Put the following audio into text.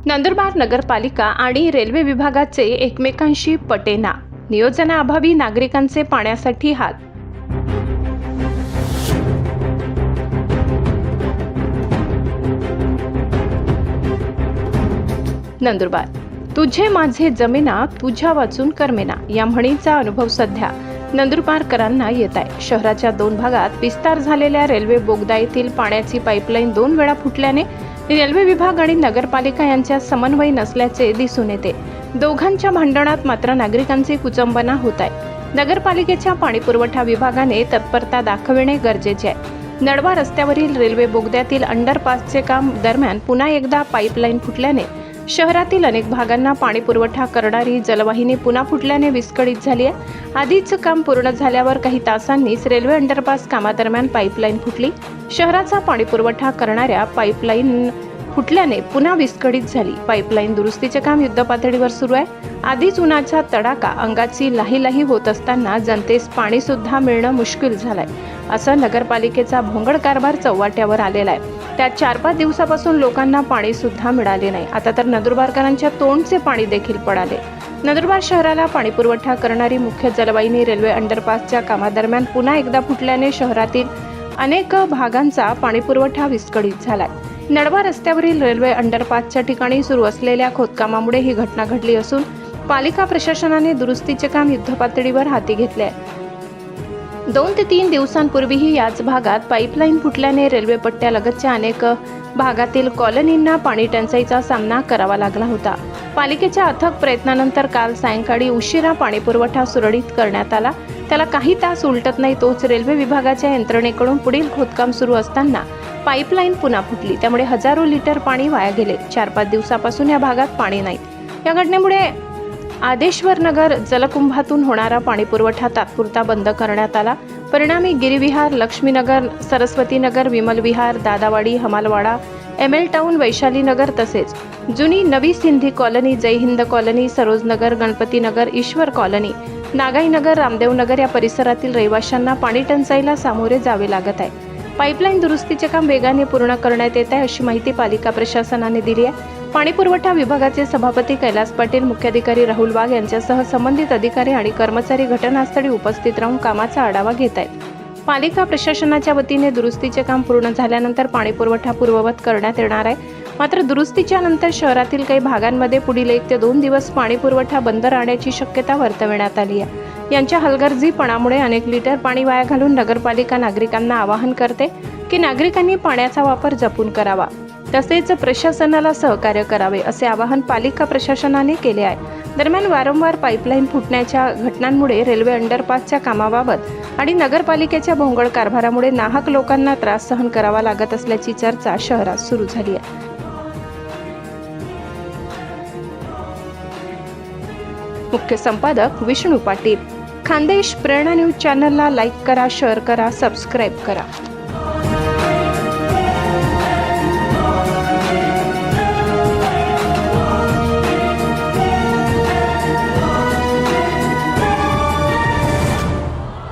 नंदुरबार नगरपालिका आणि रेल्वे विभागाचे एकमेकांशी पटेना, नियोजनाअभावी नागरिकांचे पाण्यासाठी हाल। नंदुरबार, तुझे माझे जमेना, तुझ्या वाचून करमेना या म्हणीचा अनुभव सध्या नंदुरबारकरांना येत आहे। शहराच्या 2 भागात विस्तार झालेल्या रेल्वे बोगदा येथील पाण्याची पाईपलाईन 2 वेळा फुटल्याने रेल्वे विभाग आणि नगरपालिका यांच्या समन्वय नसल्याचे दिसून येते। दोघांच्या भांडणात मात्र नागरिकांची कुचंबना होत आहे। नगरपालिकेच्या पाणीपुरवठा विभागाने तत्परता दाखविणे गरजेचे आहे। नडवा रस्त्यावरील रेल्वे बोगद्यातील अंडरपासचे काम दरम्यान पुन्हा एकदा पाईपलाईन फुटल्याने शहरातील अनेक भागांना पाणी पुरवठा करणारी जलवाहिनी पुन्हा फुटल्याने विस्कळीत झाली आहे। आधीच काम पूर्ण झाल्यावर काही तासांनीच रेल्वे अंडरपास कामादरम्यान पाईपलाईन फुटली। शहराचा पाणी पुरवठा करणाऱ्या पाईपलाईन फुटल्याने पुन्हा विस्कळीत झाली। पाईपलाईन दुरुस्तीचे काम युद्धपातळीवर सुरू आहे। आधीच उन्हाचा तडाखा अंगाची लाही होत असताना जनतेस पाणी सुद्धा मिळणं मुश्किल झालंय, असं नगरपालिकेचा भोंगळ कारभार चव्हाट्यावर आलेला आहे। त्यात 4-5 दिवसापासून लोकांना पाणी सुद्धा मिळाले नाही। आता तर नंदुरबारकरांच्या तोंडचे पाणी देखील पडाले। नंदुरबार शहराला पाणी पुरवठा करणारी मुख्य जलवाहिनी रेल्वे अंडरपासच्या कामादरम्यान पुन्हा एकदा फुटल्याने शहरातील अनेक भागांचा पाणी पुरवठा विस्कळीत झालाय। नडवा रस्त्यावरील रेल्वे अंडरपासच्या ठिकाणी सुरू असलेल्या खोदकामामुळे ही घटना घडली असून पालिका प्रशासनाने दुरुस्तीचे काम युद्धपातळीवर हाती घेतले आहे। 2 ते 3 दिवसांपूर्वीही याच भागात पाईपलाईन फुटल्याने रेल्वे पट्ट्यालगतच्या अनेक भागातील कॉलनींना पाणी टंचाईचा सामना करावा लागला होता। पालिकेच्या अथक प्रयत्नानंतर काल सायंकाळी उशिरा पाणी पुरवठा सुरळीत करण्यात आला। त्याला काही तास उलटत नाही तोच रेल्वे विभागाच्या यंत्रणेकडून पुढील खोदकाम सुरू असताना पाईपलाईन पुन्हा फुटली। त्यामुळे हजारो लिटर पाणी वाया गेले। 4-5 दिवसापासून या भागात पाणी नाही। या घटनेमुळे आदेश्वर नगर जलकुंभातून होणारा पाणी पुरवठा तात्पुरता बंद करण्यात आला। परिणामी गिरीविहार, लक्ष्मीनगर, सरस्वतीनगर, विमल विहार, दादावाडी, हमालवाडा, एमएल टाउन, वैशाली नगर तसेच जुनी नवी सिंधी कॉलनी, जय हिंद कॉलनी, सरोजनगर, गणपतीनगर, ईश्वर कॉलनी, नागाईनगर, रामदेवनगर या परिसरातील रहिवाशांना पाणी टंचाईला सामोरे जावे लागत आहे। पाईपलाईन दुरुस्तीचे काम वेगाने पूर्ण करण्यात येत आहे, अशी माहिती पालिका प्रशासनाने दिली आहे। पाणी पुरवठा विभागाचे सभापती कैलास पाटील, मुख्याधिकारी राहुल वाघ यांच्यासह संबंधित अधिकारी आणि कर्मचारी घटनास्थळी उपस्थित राहून कामाचा आढावा घेत आहेत। पालिका प्रशासनाच्या वतीने दुरुस्तीचे काम पूर्ण झाल्यानंतर पाणी पुरवठा पूर्ववत करण्यात येणार आहे। मात्र दुरुस्तीच्या नंतर शहरातील काही भागांमध्ये पुढील 1 ते 2 दिवस पाणी पुरवठा बंद राहण्याची शक्यता वर्तवण्यात आली आहे। यांच्या हलगर्जीपणामुळे अनेक लिटर पाणी वाया घालून नगरपालिका नागरिकांना आवाहन करते की नागरिकांनी पाण्याचा वापर जपून करावा, तसेच प्रशासनाला सहकार्य करावे, असे आवाहन पालिका प्रशासनाने केले आहे। दरम्यान वारंवार पाईपलाईन फुटण्याच्या घटनांमुळे रेल्वे अंडरपासच्या कामाबाबत आणि नगरपालिकेच्या भोंगळ कारभारामुळे नाहक लोकांना त्रास सहन करावा लागत असल्याची चर्चा शहरात सुरू झाली आहे। मुख्य संपादक विष्णू पाटील, खानदेश प्रेरणा न्यूज चॅनलला लाईक करा, शेअर करा, सबस्क्राईब करा।